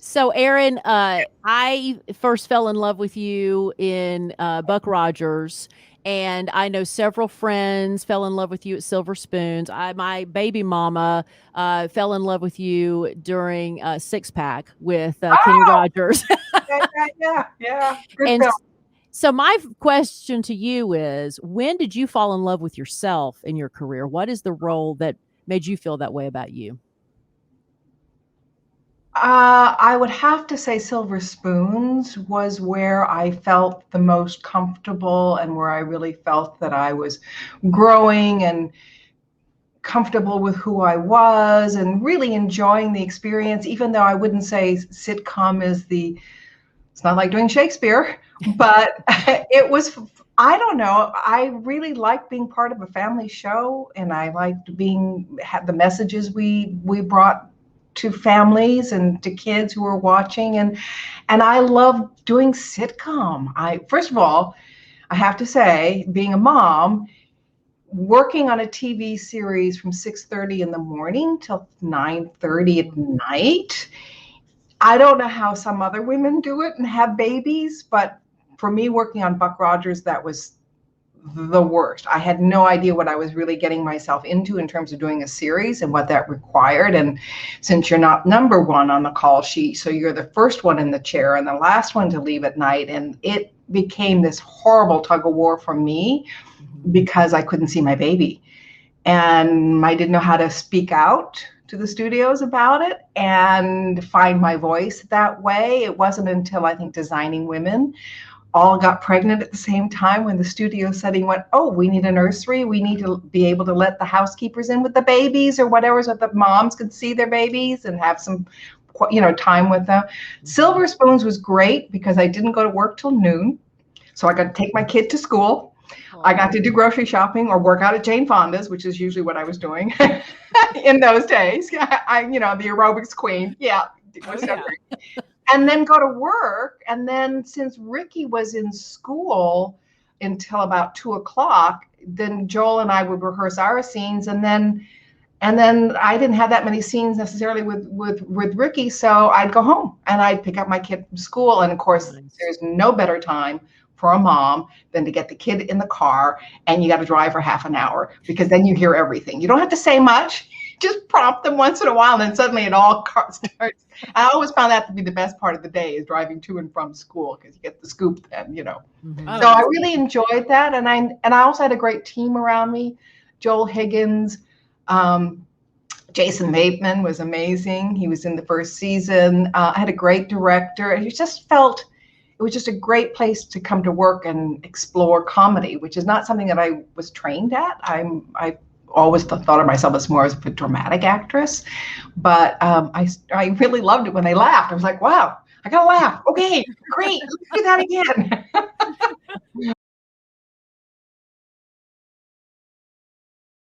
So, Erin, I first fell in love with you in Buck Rogers, and I know several friends fell in love with you at Silver Spoons. My baby mama fell in love with you during Six Pack with Kenny Oh, Rogers. yeah. Good And film. so, my question to you is, when did you fall in love with yourself in your career? What is the role that made you feel that way about you? I would have to say Silver Spoons was where I felt the most comfortable and where I really felt that I was growing and comfortable with who I was and really enjoying the experience, even though I wouldn't say sitcom is it's not like doing Shakespeare, but it was, I don't know, I really liked being part of a family show, and I liked had the messages we brought to families and to kids who were watching, and I loved doing sitcom. I First of all, I have to say, being a mom, working on a TV series from 6:30 in the morning till 9:30 at night. I don't know how some other women do it and have babies, but for me, working on Buck Rogers, that was the worst. I had no idea what I was really getting myself into in terms of doing a series and what that required. And since you're not number one on the call sheet, so you're the first one in the chair and the last one to leave at night. And it became this horrible tug of war for me Mhm. because I couldn't see my baby. And I didn't know how to speak out to the studios about it and find my voice that way. It wasn't until I think Designing Women all got pregnant at the same time when the studio setting went, oh, we need a nursery. We need to be able to let the housekeepers in with the babies or whatever so that the moms could see their babies and have some time with them. Silver Spoons was great because I didn't go to work till noon. So I got to take my kid to school. I got Oh, to do grocery shopping or work out at Jane Fonda's, which is usually what I was doing in those days. The aerobics queen. Yeah, it oh was so yeah. great. And then go to work. And then since Ricky was in school until about 2 o'clock, then Joel and I would rehearse our scenes. And then I didn't have that many scenes necessarily with Ricky, so I'd go home and I'd pick up my kid from school. And of course, Nice. there's no better time for a mom than to get the kid in the car, and you got to drive for half an hour because then you hear everything. You don't have to say much, just prompt them once in a while, and then suddenly it all starts. I always found that to be the best part of the day, is driving to and from school, because you get the scoop then. Mhm. So I Oh, really enjoyed that, and I also had a great team around me. Joel Higgins, um, Jason Bateman was amazing. He was in the first season. I had a great director. It just felt it was just a great place to come to work and explore comedy, which is not something that I was trained at. I always thought of myself as more as a dramatic actress, but I really loved it when they laughed. I was like, wow, I gotta laugh. Okay, great, let's do that again.